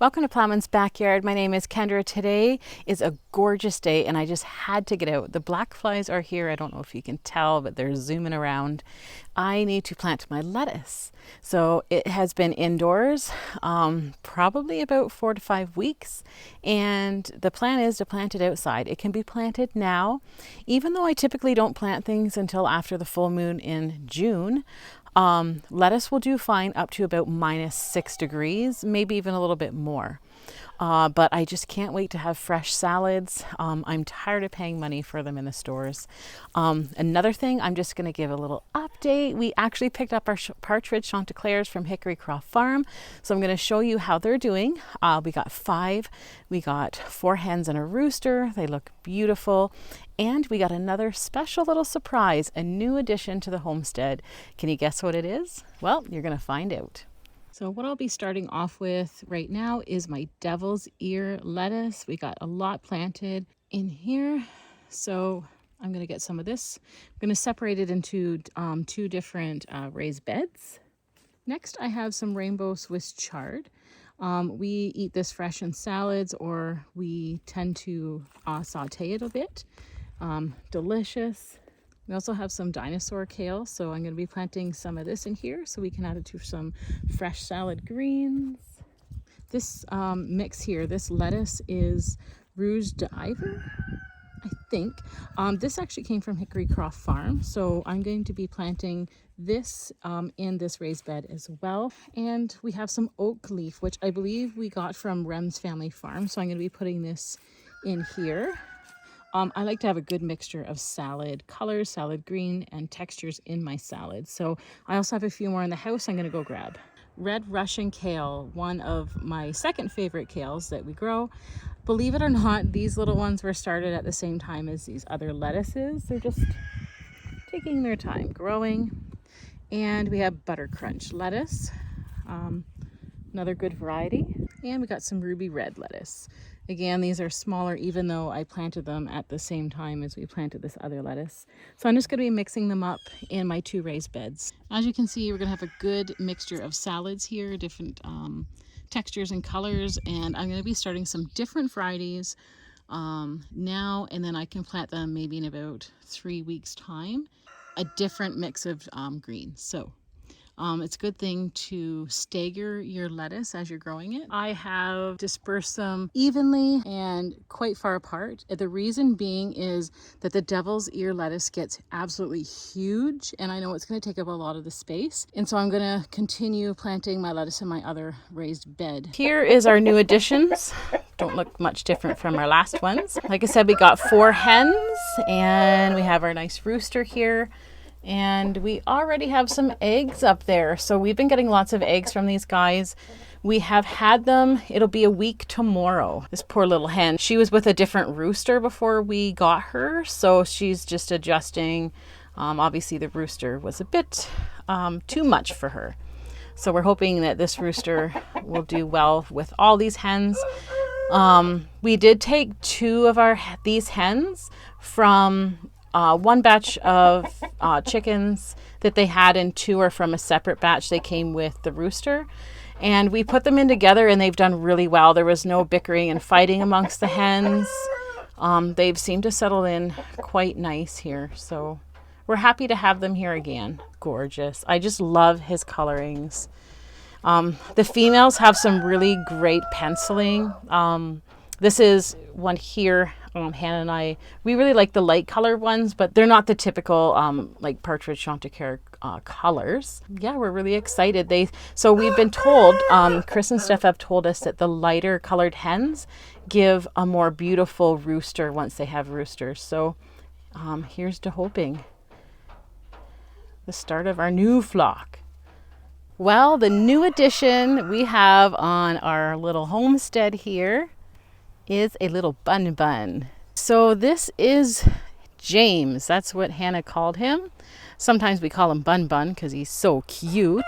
Welcome to Ploughman's Backyard. My name is Kendra. Today is a gorgeous day and I just had to get out. The black flies are here. I don't know if you can tell, but they're zooming around. I need to plant my lettuce. So it has been indoors probably about 4 to 5 weeks, and the plan is to plant it outside. It can be planted now, even though I typically don't plant things until after the full moon in June. Lettuce will do fine up to about -6 degrees, maybe even a little bit more. But I just can't wait to have fresh salads. I'm tired of paying money for them in the stores. Another thing, I'm just going to give a little update. We actually picked up our partridge Chanticleers from Hickory Croft Farm. So I'm going to show you how they're doing. We got 5. We got 4 hens and a rooster. They look beautiful. And we got another special little surprise, a new addition to the homestead. Can you guess what it is? Well, you're going to find out. So what I'll be starting off with right now is my devil's ear lettuce. We got a lot planted in here. So I'm going to get some of this. I'm going to separate it into 2 different raised beds. Next, I have some rainbow Swiss chard. We eat this fresh in salads, or we tend to saute it a bit. Delicious. We also have some dinosaur kale, so I'm going to be planting some of this in here so we can add it to some fresh salad greens. This mix here, this lettuce is Rouge d'Ivoire, I think. This actually came from Hickory Croft Farm, so I'm going to be planting this in this raised bed as well. And we have some oak leaf, which I believe we got from Rem's Family Farm, so I'm going to be putting this in here. I like to have a good mixture of salad colors, salad green, and textures in my salad. So I also have a few more in the house I'm going to go grab. Red Russian kale, one of my second favorite kales that we grow. Believe it or not, these little ones were started at the same time as these other lettuces. They're just taking their time growing. And we have butter crunch lettuce, another good variety. And we got some ruby red lettuce. Again, these are smaller, even though I planted them at the same time as we planted this other lettuce. So I'm just going to be mixing them up in my 2 raised beds. As you can see, we're going to have a good mixture of salads here, different textures and colors. And I'm going to be starting some different varieties now, and then I can plant them maybe in about 3 weeks' time. A different mix of greens. So it's a good thing to stagger your lettuce as you're growing it. I have dispersed them evenly and quite far apart. The reason being is that the devil's ear lettuce gets absolutely huge, and I know it's going to take up a lot of the space. And so I'm going to continue planting my lettuce in my other raised bed. Here is our new additions. Don't look much different from our last ones. Like I said, we got 4 hens, and we have our nice rooster here. And we already have some eggs up there. So we've been getting lots of eggs from these guys. We have had them, it'll be a week tomorrow. This poor little hen, she was with a different rooster before we got her. So she's just adjusting. Obviously the rooster was a bit too much for her. So we're hoping that this rooster will do well with all these hens. We did take 2 of these hens from one batch of chickens that they had, and 2 are from a separate batch. They came with the rooster, and we put them in together, and they've done really well. There was no bickering and fighting amongst the hens. They've seemed to settle in quite nice here, so we're happy to have them here again. Gorgeous. I just love his colorings. The females have some really great penciling. This is one here. Hannah and I, we really like the light colored ones, but they're not the typical like partridge Chanticleer colors. Yeah, we're really excited. So we've been told, Chris and Steph have told us that the lighter colored hens give a more beautiful rooster once they have roosters. So here's to hoping. The start of our new flock. Well, the new addition we have on our little homestead here is a little bun. So this is James. That's what Hannah called him. Sometimes we call him Bun because he's so cute.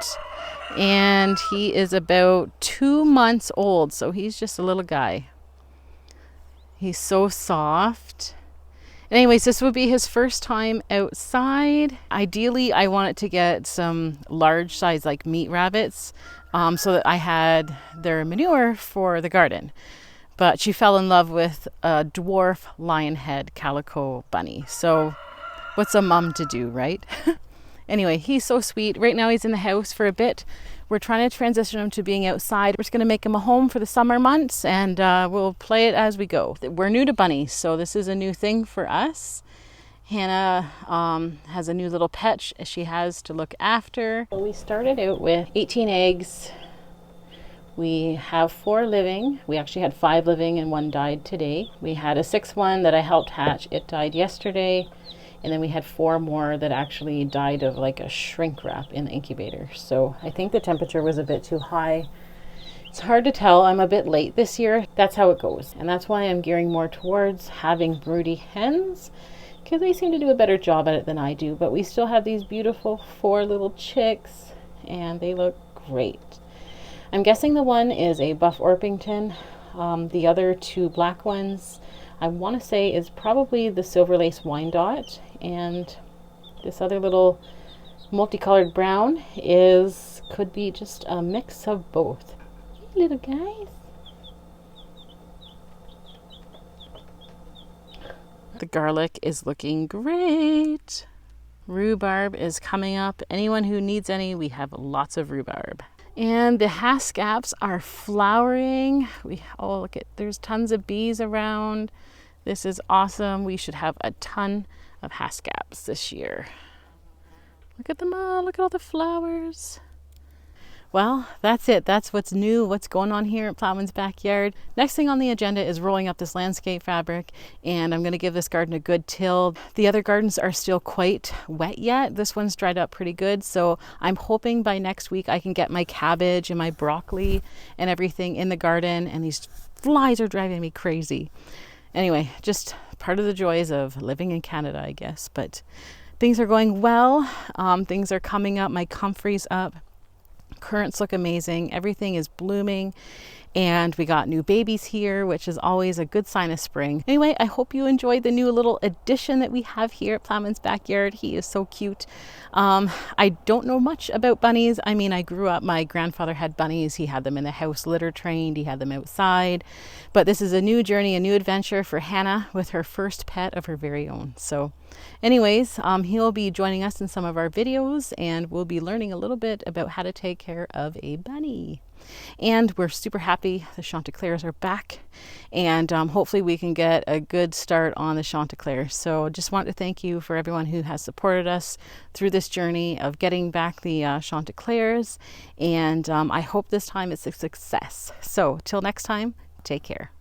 And he is about 2 months old, so he's just a little guy. He's so soft. Anyways, this would be his first time outside. Ideally, I wanted to get some large size like meat rabbits so that I had their manure for the garden. But she fell in love with a dwarf lionhead calico bunny. So what's a mom to do, right? Anyway, he's so sweet. Right now he's in the house for a bit. We're trying to transition him to being outside. We're just going to make him a home for the summer months, and we'll play it as we go. We're new to bunnies, so this is a new thing for us. Hannah has a new little pet she has to look after. So we started out with 18 eggs. We have 4 living. We actually had 5 living and 1 died today. We had a 6th one that I helped hatch. It died yesterday. And then we had 4 more that actually died of like a shrink wrap in the incubator. So I think the temperature was a bit too high. It's hard to tell. I'm a bit late this year. That's how it goes. And that's why I'm gearing more towards having broody hens, because they seem to do a better job at it than I do. But we still have these beautiful 4 little chicks, and they look great. I'm guessing the one is a Buff Orpington. The other 2 black ones, I want to say, is probably the Silver Lace Wyandotte, and this other little multicolored brown could be just a mix of both. Hey, little guys. The garlic is looking great. Rhubarb is coming up. Anyone who needs any, we have lots of rhubarb. And the haskaps are flowering. Oh, look at, there's tons of bees around. This is awesome. We should have a ton of haskaps this year. Look at them all. Look at all the flowers. Well, that's it. That's what's new, what's going on here at Ploughman's backyard. Next thing on the agenda is rolling up this landscape fabric, and I'm going to give this garden a good till. The other gardens are still quite wet yet. This one's dried up pretty good, so I'm hoping by next week I can get my cabbage and my broccoli and everything in the garden, and these flies are driving me crazy. Anyway, just part of the joys of living in Canada, I guess. But things are going well. Things are coming up. My comfrey's up. Currants look amazing. Everything is blooming. And we got new babies here, which is always a good sign of spring. Anyway, I hope you enjoyed the new little addition that we have here at Ploughman's backyard. He is so cute. I don't know much about bunnies. I mean, I grew up, my grandfather had bunnies. He had them in the house litter trained. He had them outside. But this is a new journey, a new adventure for Hannah with her first pet of her very own. So anyways, he'll be joining us in some of our videos, and we'll be learning a little bit about how to take care of a bunny. And we're super happy the Chanticleers are back, and hopefully we can get a good start on the Chanticleer. So just want to thank you for everyone who has supported us through this journey of getting back the Chanticleers, and I hope this time it's a success. So till next time, take care.